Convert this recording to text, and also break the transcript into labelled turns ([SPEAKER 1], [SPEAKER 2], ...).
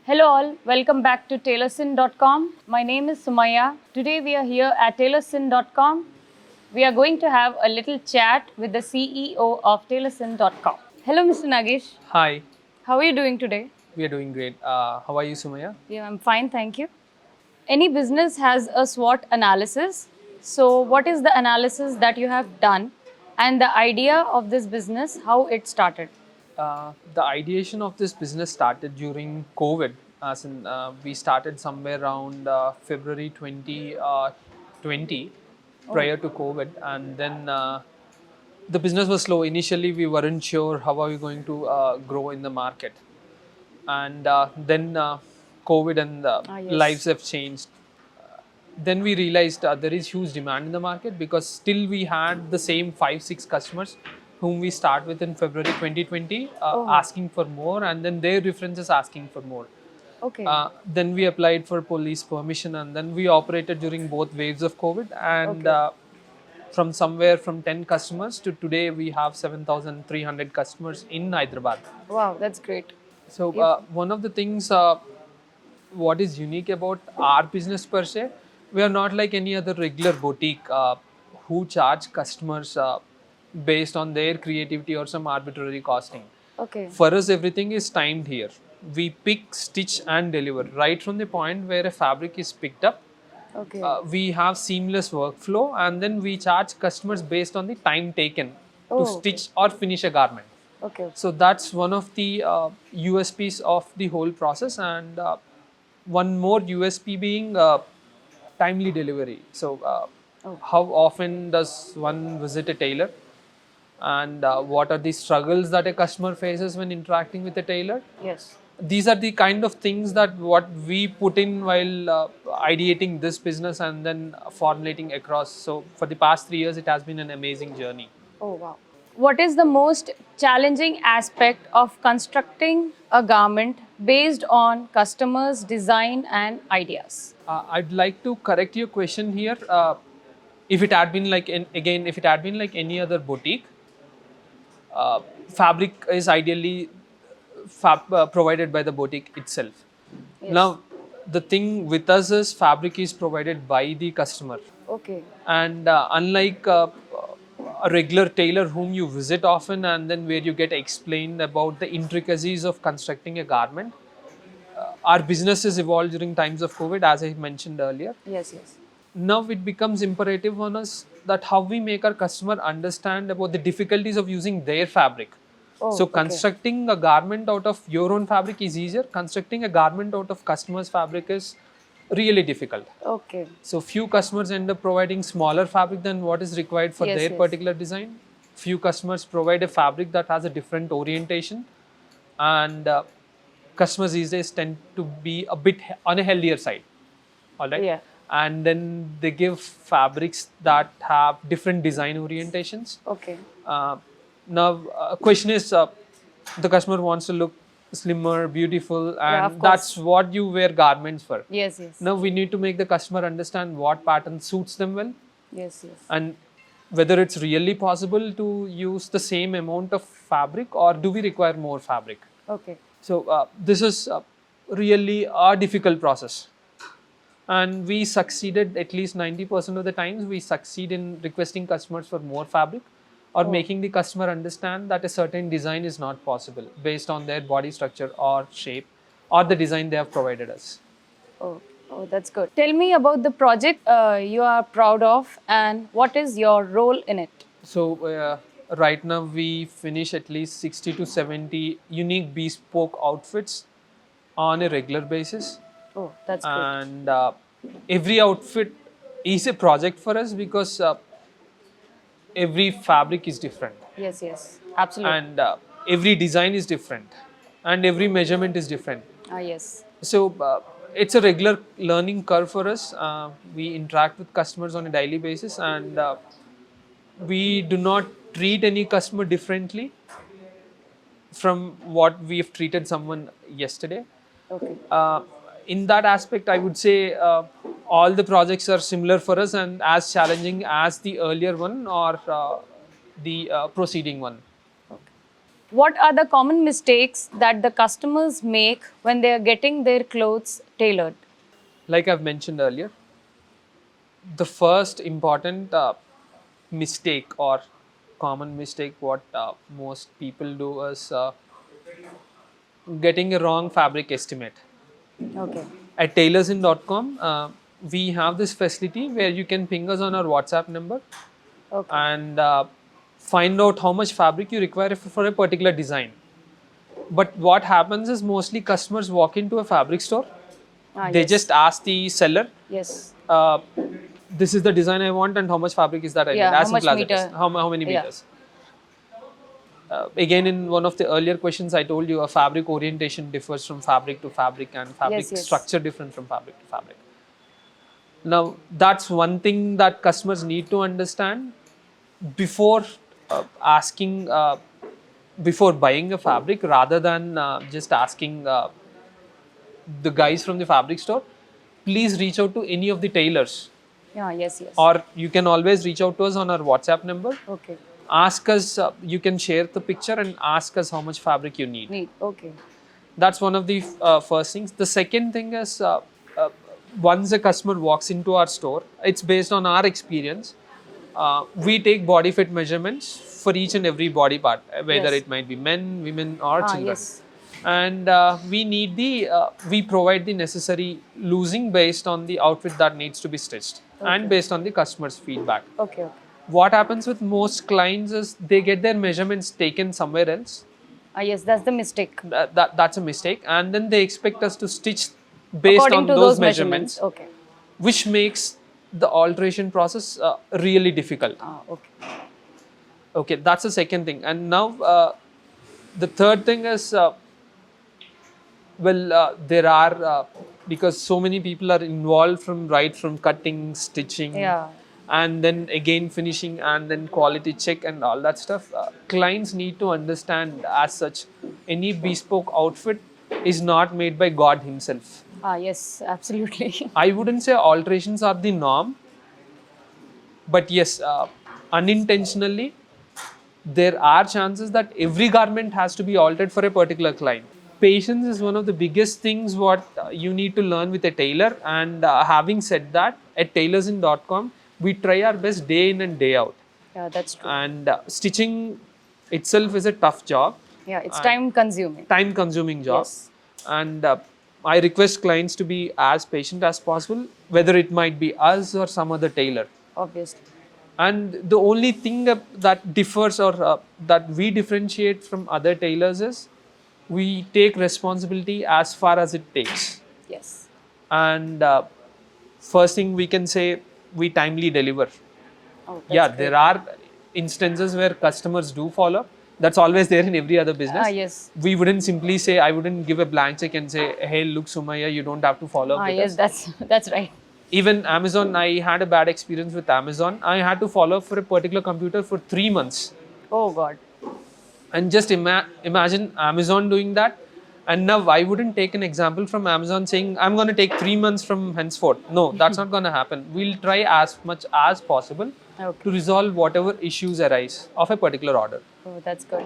[SPEAKER 1] Hello all, welcome back to Tailorsindotcom. My name is Sumaya. Today we are here at Tailorsindotcom. We are going to have a little chat with the CEO of Tailorsindotcom. Hello Mr. Nagesh.
[SPEAKER 2] Hi,
[SPEAKER 1] How are you doing today?
[SPEAKER 2] we are doing great. How are you, Sumaya?
[SPEAKER 1] Yeah, I'm fine, thank you. Any business has a SWOT analysis. So what is the analysis that you have done and the idea of this business, how it started?
[SPEAKER 2] The ideation of this business started during COVID, as in we started somewhere around February 2020,
[SPEAKER 1] Oh,
[SPEAKER 2] prior to COVID, and then the business was slow. Initially, we weren't sure how are we going to grow in the market, and then COVID and lives
[SPEAKER 1] yes.
[SPEAKER 2] have changed. Then we realized there is huge demand in the market because still we had the same 5 6 customers whom we start with in February 2020
[SPEAKER 1] Oh,
[SPEAKER 2] asking for more, and then their references asking for more.
[SPEAKER 1] okay,
[SPEAKER 2] Then we applied for police permission, and then we operated during both waves of COVID, and
[SPEAKER 1] okay.
[SPEAKER 2] from somewhere from 10 customers to today we have 7,300 customers in Hyderabad.
[SPEAKER 1] Wow, that's great.
[SPEAKER 2] So
[SPEAKER 1] If
[SPEAKER 2] one of the things what is unique about our business per se, we are not like any other regular boutique who charge customers based on their creativity or some arbitrary costing.
[SPEAKER 1] okay,
[SPEAKER 2] For us, everything is timed here. We pick, stitch, and deliver right from the point where a fabric is picked up.
[SPEAKER 1] okay.
[SPEAKER 2] We have seamless workflow, and then we charge customers based on the time taken to
[SPEAKER 1] Oh, okay.
[SPEAKER 2] stitch or finish a garment.
[SPEAKER 1] Okay.
[SPEAKER 2] So that's one of the USPs of the whole process, and one more USP being timely delivery. So,
[SPEAKER 1] Oh,
[SPEAKER 2] how often does one visit a tailor, and what are the struggles that a customer faces when interacting with a tailor?
[SPEAKER 1] yes.
[SPEAKER 2] These are the kind of things that what we put in while ideating this business and then formulating across. So, for the past 3 years, it has been an amazing journey.
[SPEAKER 1] Oh, wow. What is the most challenging aspect of constructing a garment based on customers' design and ideas?
[SPEAKER 2] I'd like to correct your question here. If it had been like again, if it had been like any other boutique, fabric is ideally provided by the boutique itself.
[SPEAKER 1] Yes.
[SPEAKER 2] Now, the thing with us is fabric is provided by the customer,
[SPEAKER 1] Okay.
[SPEAKER 2] and unlike a regular tailor whom you visit often and then where you get explained about the intricacies of constructing a garment, our business has evolved during times of COVID, as I mentioned earlier.
[SPEAKER 1] Yes, yes.
[SPEAKER 2] Now it becomes imperative on us that how we make our customer understand about the difficulties of using their fabric. So
[SPEAKER 1] Oh, okay.
[SPEAKER 2] constructing a garment out of your own fabric is easier. Constructing a garment out of customer's fabric is really difficult.
[SPEAKER 1] Okay.
[SPEAKER 2] So few customers end up providing smaller fabric than what is required for
[SPEAKER 1] Yes,
[SPEAKER 2] their
[SPEAKER 1] yes.
[SPEAKER 2] particular design. Few customers provide a fabric that has a different orientation, and customers these days tend to be a bit on a healthier side. All right,
[SPEAKER 1] Yeah.
[SPEAKER 2] and then they give fabrics that have different design orientations.
[SPEAKER 1] Okay.
[SPEAKER 2] uh, Now, question is, the customer wants to look slimmer, beautiful,
[SPEAKER 1] Yeah, of
[SPEAKER 2] and that's
[SPEAKER 1] course.
[SPEAKER 2] what you wear garments for.
[SPEAKER 1] Yes, yes.
[SPEAKER 2] Now we need to make the customer understand what pattern suits them well,
[SPEAKER 1] Yes, yes.
[SPEAKER 2] and whether it's really possible to use the same amount of fabric or do we require more fabric.
[SPEAKER 1] Okay.
[SPEAKER 2] So this is really a difficult process, and we succeeded at least 90% of the times. We succeed in requesting customers for more fabric or
[SPEAKER 1] Oh,
[SPEAKER 2] making the customer understand that a certain design is not possible based on their body structure or shape or the design they have provided us.
[SPEAKER 1] oh, oh, that's good. Tell me about the project you are proud of and what is your role in it?
[SPEAKER 2] So right now we finish at least 60 to 70 unique bespoke outfits on a regular basis,
[SPEAKER 1] Oh, that's great.
[SPEAKER 2] and every outfit is a project for us because every fabric is different,
[SPEAKER 1] Yes, yes. Absolutely.
[SPEAKER 2] and every design is different, and every measurement is different.
[SPEAKER 1] Ah, yes.
[SPEAKER 2] So it's a regular learning curve for us. We interact with customers on a daily basis, and we do not treat any customer differently from what we have treated someone yesterday.
[SPEAKER 1] Okay.
[SPEAKER 2] Uh, in that aspect, I would say all the projects are similar for us and as challenging as the earlier one or the preceding one.
[SPEAKER 1] Okay. What are the common mistakes that the customers make when they are getting their clothes tailored?
[SPEAKER 2] Like I've mentioned earlier, the first important mistake or common mistake what most people do is getting a wrong fabric estimate.
[SPEAKER 1] Okay.
[SPEAKER 2] At tailorsin.com, we have this facility where you can ping us on our WhatsApp number
[SPEAKER 1] Okay.
[SPEAKER 2] and find out how much fabric you require for a particular design. But what happens is mostly customers walk into a fabric store, they
[SPEAKER 1] Yes.
[SPEAKER 2] just ask the seller,
[SPEAKER 1] Yes.
[SPEAKER 2] uh, this is the design I want and how much fabric is that I need.
[SPEAKER 1] Yeah.
[SPEAKER 2] As
[SPEAKER 1] How much
[SPEAKER 2] simple as it is.
[SPEAKER 1] meter?
[SPEAKER 2] How many
[SPEAKER 1] Yeah.
[SPEAKER 2] meters? Again, in one of the earlier questions, I told you a fabric orientation differs from fabric to fabric and fabric
[SPEAKER 1] Yes.
[SPEAKER 2] structure different from fabric to fabric. Now, that's one thing that customers need to understand before asking, before buying a fabric, rather than just asking the guys from the fabric store. Please reach out to any of the tailors,
[SPEAKER 1] Yeah. Yes. Yes.
[SPEAKER 2] or you can always reach out to us on our WhatsApp number.
[SPEAKER 1] Okay.
[SPEAKER 2] Ask us, you can share the picture and ask us how much fabric you need.
[SPEAKER 1] Neat. Okay.
[SPEAKER 2] That's one of the first things. The second thing is uh, once a customer walks into our store, it's based on our experience. We take body fit measurements for each and every body part, whether
[SPEAKER 1] Yes.
[SPEAKER 2] it might be men, women, or children.
[SPEAKER 1] Yes.
[SPEAKER 2] And we provide the necessary loosing based on the outfit that needs to be stitched and based on the customer's feedback.
[SPEAKER 1] Okay. Okay.
[SPEAKER 2] What happens with most clients is they get their measurements taken somewhere else.
[SPEAKER 1] Yes. That's the mistake.
[SPEAKER 2] That's a mistake, and then they expect us to stitch based
[SPEAKER 1] According
[SPEAKER 2] on
[SPEAKER 1] to
[SPEAKER 2] those measurements,
[SPEAKER 1] Okay.
[SPEAKER 2] which makes the alteration process really difficult.
[SPEAKER 1] Okay.
[SPEAKER 2] Okay, that's the second thing. And now the third thing is, there are because so many people are involved from cutting, stitching,
[SPEAKER 1] Yeah.
[SPEAKER 2] and then again finishing, and then quality check and all that stuff. Clients need to understand as such, any bespoke outfit is not made by God himself.
[SPEAKER 1] Yes. Absolutely.
[SPEAKER 2] I wouldn't say alterations are the norm, but yes, unintentionally, there are chances that every garment has to be altered for a particular client. Patience is one of the biggest things what you need to learn with a tailor. And having said that, at Tailorsindotcom, we try our best day in and day out.
[SPEAKER 1] Yeah. That's true.
[SPEAKER 2] And stitching itself is a tough job,
[SPEAKER 1] Yeah. It's time consuming.
[SPEAKER 2] time consuming job.
[SPEAKER 1] Yes.
[SPEAKER 2] And I request clients to be as patient as possible, whether it might be us or some other tailor.
[SPEAKER 1] Obviously.
[SPEAKER 2] And the only thing that differs, or that we differentiate from other tailors, is we take responsibility as far as it takes.
[SPEAKER 1] Yes.
[SPEAKER 2] And first thing we can say, we timely deliver.
[SPEAKER 1] Oh, that's
[SPEAKER 2] Yeah,
[SPEAKER 1] great.
[SPEAKER 2] there are instances where customers do follow. That's always there in every other business.
[SPEAKER 1] Yes.
[SPEAKER 2] We wouldn't simply say, I wouldn't give a blank check and say, hey, look, Sumaya, you don't have to follow up with
[SPEAKER 1] Yes.
[SPEAKER 2] us.
[SPEAKER 1] That's right.
[SPEAKER 2] Even Amazon, I had a bad experience with Amazon. I had to follow up for a particular computer for 3 months.
[SPEAKER 1] Oh God.
[SPEAKER 2] And just imagine Amazon doing that. And now I wouldn't take an example from Amazon saying, I'm going to take 3 months from henceforth. No, that's not going to happen. We'll try as much as possible
[SPEAKER 1] Okay.
[SPEAKER 2] to resolve whatever issues arise of a particular order.
[SPEAKER 1] Oh, that's good.